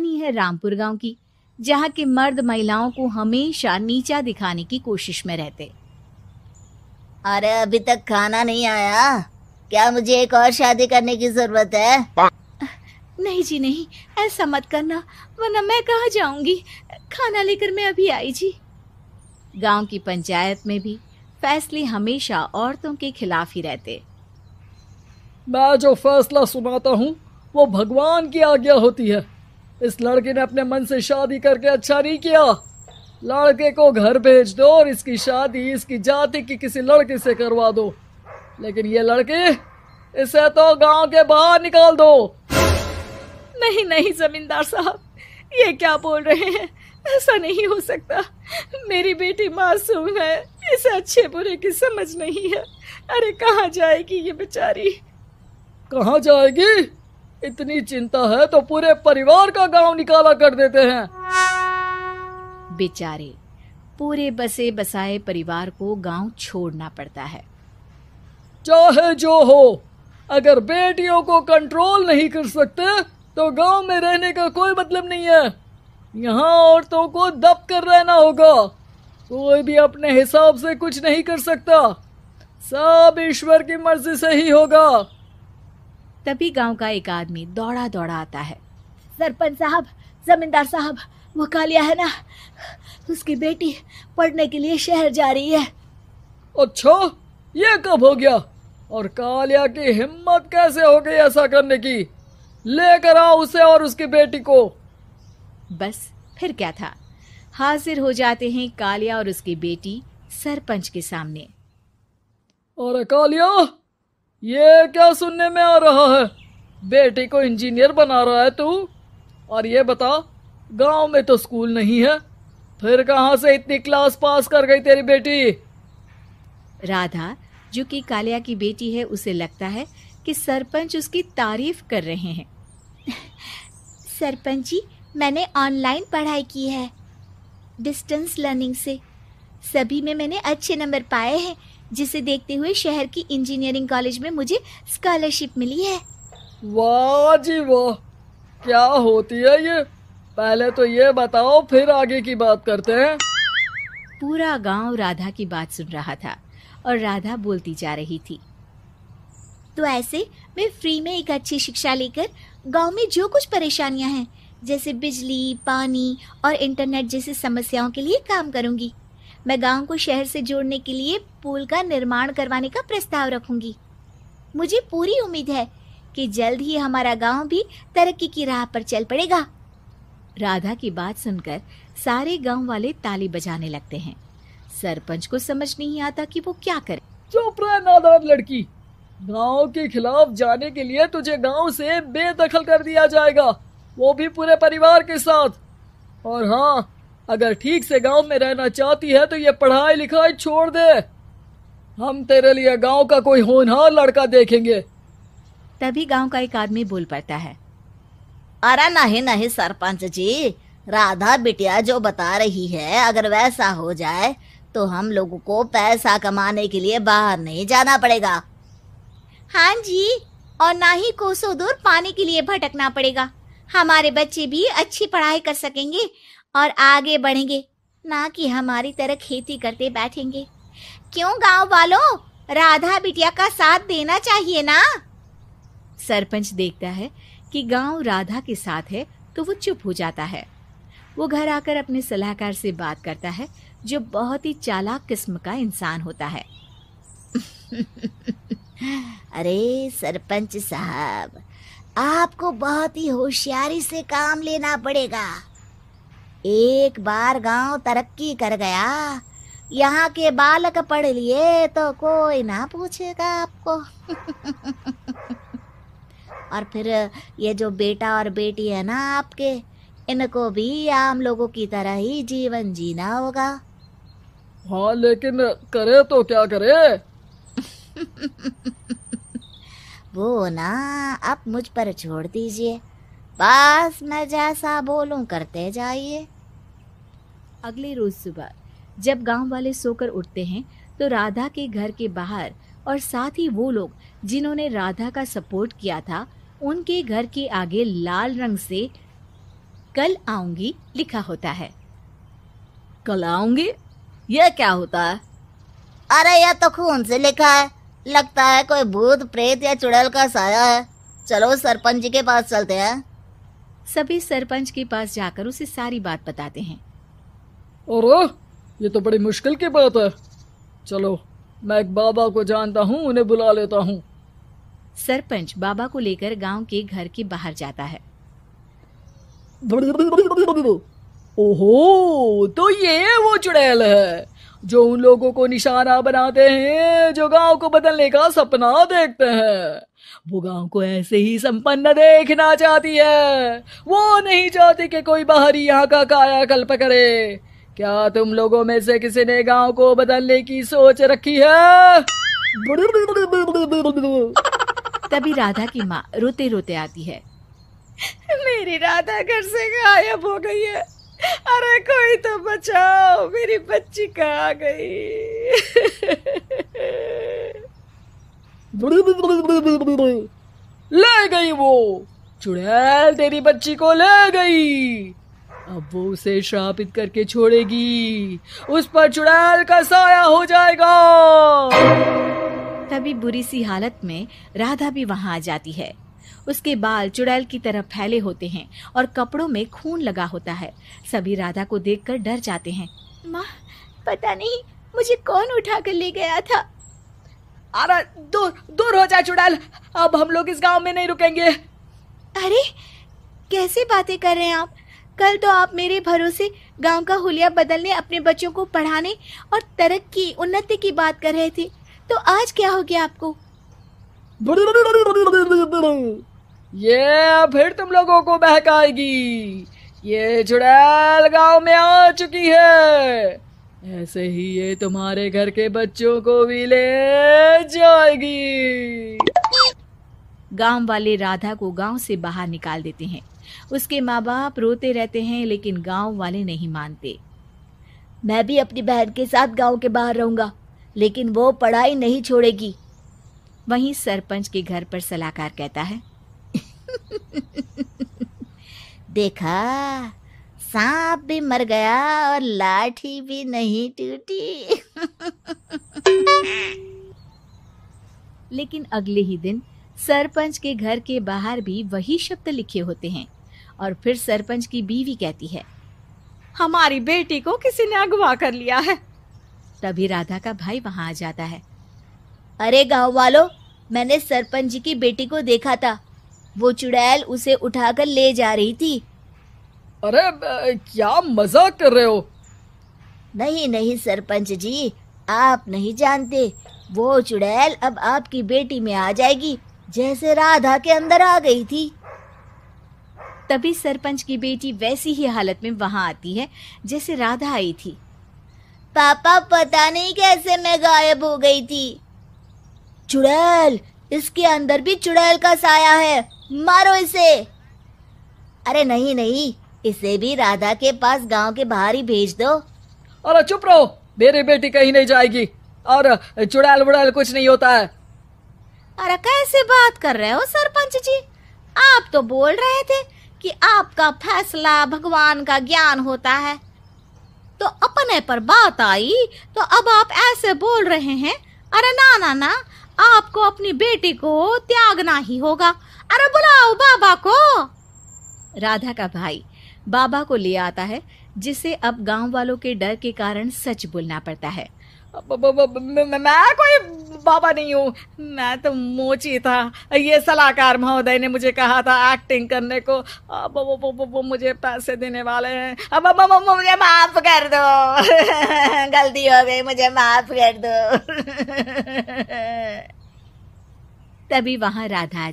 कहानी है रामपुर गांव की, जहां के मर्द महिलाओं को हमेशा नीचा दिखाने की कोशिश में रहते। अरे अभी तक खाना नहीं आया, क्या मुझे एक और शादी करने की जरूरत है? नहीं जी नहीं, ऐसा मत करना, वरना मैं कहाँ जाऊंगी। खाना लेकर मैं अभी आई जी। गांव की पंचायत में भी फैसले हमेशा औरतों के खिलाफ ही रहते। मैं जो फैसला सुनाता हूँ वो भगवान की आज्ञा होती है। इस लड़के ने अपने मन से शादी करके अच्छा नहीं किया। लड़के को घर भेज दो और इसकी शादी इसकी जाति की किसी लड़के से करवा दो, लेकिन ये लड़के, इसे तो गांव के बाहर निकाल दो। नहीं नहीं जमींदार साहब, ये क्या बोल रहे हैं? ऐसा नहीं हो सकता। मेरी बेटी मासूम है, इसे अच्छे बुरे की समझ नहीं है। अरे कहाँ जाएगी ये बेचारी? कहाँ जाएगी? इतनी चिंता है तो पूरे परिवार का गांव निकाला कर देते हैं। बेचारे पूरे बसे बसाए परिवार को गांव छोड़ना पड़ता है। चाहे जो हो, अगर बेटियों को कंट्रोल नहीं कर सकते तो गांव में रहने का कोई मतलब नहीं है। यहाँ औरतों को दब कर रहना होगा। कोई भी अपने हिसाब से कुछ नहीं कर सकता, सब ईश्वर की मर्जी से ही होगा। तभी गांव का एक आदमी दौड़ा दौड़ा आता है। सरपंच साहब, जमींदार साहब, वो कालिया है ना, उसकी बेटी पढ़ने के लिए शहर जा रही है। अच्छा, ये कब हो गया? और कालिया की हिम्मत कैसे हो गई ऐसा करने की? लेकर आओ उसे और उसकी बेटी को। बस फिर क्या था, हाजिर हो जाते हैं कालिया और उसकी बेटी सरपंच के सामने। और कालिया, ये क्या सुनने में आ रहा है? बेटी को इंजीनियर बना रहा है तू? और ये बता, गांव में तो स्कूल नहीं है, फिर कहां से इतनी क्लास पास कर गई तेरी बेटी? राधा, जो कि कालिया की बेटी है, उसे लगता है कि सरपंच उसकी तारीफ कर रहे हैं। सरपंच जी, मैंने ऑनलाइन पढ़ाई की है, डिस्टेंस लर्निंग से। सभी में मैंने अच्छे नंबर पाए हैं, जिसे देखते हुए शहर की इंजीनियरिंग कॉलेज में मुझे स्कॉलरशिप मिली है। वाह जी वाह, क्या होती है ये? पहले तो ये बताओ, फिर आगे की बात करते हैं। पूरा गांव राधा की बात सुन रहा था और राधा बोलती जा रही थी। तो ऐसे मैं फ्री में एक अच्छी शिक्षा लेकर गांव में जो कुछ परेशानियां हैं, जैसे बिजली, पानी और इंटरनेट जैसी समस्याओं के लिए काम करूंगी। मैं गांव को शहर से जोड़ने के लिए पुल का निर्माण करवाने का प्रस्ताव रखूंगी। मुझे पूरी उम्मीद है कि जल्द ही हमारा गांव भी तरक्की की राह पर चल पड़ेगा। राधा की बात सुनकर सारे गांव वाले ताली बजाने लगते हैं। सरपंच को समझ नहीं आता कि वो क्या करे। चुप रह नादान लड़की, गांव के खिलाफ जाने के लिए तुझे गांव से बेदखल कर दिया जाएगा, वो भी पूरे परिवार के साथ। और हाँ, अगर ठीक से गांव में रहना चाहती है तो ये पढ़ाई लिखाई छोड़ दे। हम तेरे लिए गांव का कोई होनहार लड़का देखेंगे। तभी गांव का एक आदमी बोल पड़ता है। अरे नहीं नहीं सरपंच जी, राधा बिटिया जो बता रही है, अगर वैसा हो जाए तो हम लोगों को पैसा कमाने के लिए बाहर नहीं जाना पड़ेगा। हाँ जी, और ना ही कोसों दूर पानी के लिए भटकना पड़ेगा। हमारे बच्चे भी अच्छी पढ़ाई कर सकेंगे और आगे बढ़ेंगे, ना कि हमारी तरह खेती करते बैठेंगे। क्यों गांव वालों, राधा बिटिया का साथ देना चाहिए ना। सरपंच देखता है कि गांव राधा के साथ है तो वो चुप हो जाता है। वो घर आकर अपने सलाहकार से बात करता है, जो बहुत ही चालाक किस्म का इंसान होता है। अरे सरपंच साहब, आपको बहुत ही होशियारी से काम लेना पड़ेगा। एक बार गांव तरक्की कर गया, यहाँ के बालक पढ़ लिए तो कोई ना पूछेगा आपको। और फिर ये जो बेटा और बेटी है ना आपके, इनको भी आम लोगों की तरह ही जीवन जीना होगा। हाँ, लेकिन करे तो क्या करे? वो ना आप मुझ पर छोड़ दीजिए, बस मैं जैसा बोलूं करते जाइए। अगले रोज सुबह जब गांव वाले सोकर उठते हैं तो राधा के घर के बाहर और साथ ही वो लोग जिन्होंने राधा का सपोर्ट किया था, उनके घर के आगे लाल रंग से कल आऊंगी लिखा होता है। कल आऊंगी, यह क्या होता है? अरे यह तो खून से लिखा है, लगता है कोई भूत प्रेत या चुड़ैल का साया है। चलो सरपंच जी के पास चलते हैं। सभी सरपंच के पास जाकर उसे सारी बात बताते हैं। अरे ये तो बड़ी मुश्किल की बात है। चलो मैं एक बाबा को जानता हूँ, उन्हें बुला लेता हूँ। सरपंच बाबा को लेकर गांव के घर के बाहर जाता है। ओहो, तो ये वो चुड़ैल है जो उन लोगों को निशाना बनाते हैं जो गांव को बदलने का सपना देखते हैं। वो गांव को ऐसे ही संपन्न देखना चाहती है। वो नहीं चाहती कि कोई बाहरी यहाँ का कायाकल्प करे। क्या तुम लोगों में से किसी ने गांव को बदलने की सोच रखी है? तभी राधा की माँ रोते रोते आती है। मेरी राधा घर से गायब हो गई है। अरे कोई तो बचाओ, मेरी बच्ची कहाँ गई? ले गई वो चुड़ैल, तेरी बच्ची को ले गई। अब वो उसे श्रापित करके छोड़ेगी, उस पर चुड़ैल का साया हो जाएगा। तभी बुरी सी हालत में राधा भी वहां आ जाती है। उसके बाल चुड़ैल की तरह फैले होते हैं और कपड़ों में खून लगा होता है। सभी राधा को देखकर डर जाते हैं। माँ, पता नहीं मुझे कौन उठा कर ले गया था। अरे दूर दूर हो जा चुड़ैल, अब हम लोग इस गांव में नहीं रुकेंगे। अरे कैसी बातें कर रहे हैं आप? कल तो आप मेरे भरोसे गांव का हुलिया बदलने, अपने बच्चों को पढ़ाने और तरक्की उन्नति की बात कर रहे थे, तो आज क्या हो गया आपको? ये फिर तुम लोगों को बहकाएगी। ये चुड़ैल गांव में आ चुकी है, ऐसे ही ये तुम्हारे घर के बच्चों को भी ले जाएगी। गांव वाले राधा को गांव से बाहर निकाल देते हैं। उसके माँ बाप रोते रहते हैं, लेकिन गांव वाले नहीं मानते। मैं भी अपनी बहन के साथ गांव के बाहर रहूंगा, लेकिन वो पढ़ाई नहीं छोड़ेगी। वहीं सरपंच के घर पर सलाहकार कहता है। देखा, सांप भी मर गया और लाठी भी नहीं टूटी। लेकिन अगले ही दिन सरपंच के घर के बाहर भी वही शब्द लिखे होते हैं। और फिर सरपंच की बीवी कहती है, हमारी बेटी को किसी ने अगवा कर लिया है। तभी राधा का भाई वहां आ जाता है। अरे गांव वालों, मैंने सरपंच जी की बेटी को देखा था। वो चुड़ैल उसे उठाकर ले जा रही थी। अरे क्या मजाक कर रहे हो? नहीं नहीं सरपंच जी, आप नहीं जानते। वो चुड़ैल अब आपकी बेटी में आ जाएगी, जैसे राधा के अंदर आ गई थी। तभी सरपंच की बेटी वैसी ही हालत में वहां आती है जैसे राधा आई थी। पापा, पता नहीं कैसे मैं गायब हो गई थी। चुड़ैल, इसके अंदर भी चुड़ैल का साया है, मारो इसे। अरे नहीं नहीं, इसे भी राधा के पास गांव के बाहर ही भेज दो। अरे चुप रहो, मेरी बेटी कहीं नहीं जाएगी और चुड़ैल वुड़ैल कुछ नहीं होता है। अरे कैसे बात कर रहे हो सरपंच जी? आप तो बोल रहे थे कि आपका फैसला भगवान का ज्ञान होता है, तो अपने पर बात आई तो अब आप ऐसे बोल रहे हैं। अरे ना ना ना, आपको अपनी बेटी को त्यागना ही होगा। अरे बुलाओ बाबा को। राधा का भाई बाबा को ले आता है, जिसे अब गांव वालों के डर के कारण सच बोलना पड़ता है। मैं कोई बाबा नहीं हूँ, मैं तो मोची था। ये सलाहकार महोदय ने मुझे कहा था एक्टिंग करने को। अब वो मुझे पैसे देने वाले हैं। अब मुझे माफ कर दो। गलती हो गई, मुझे माफ कर दो। तभी वहां राधा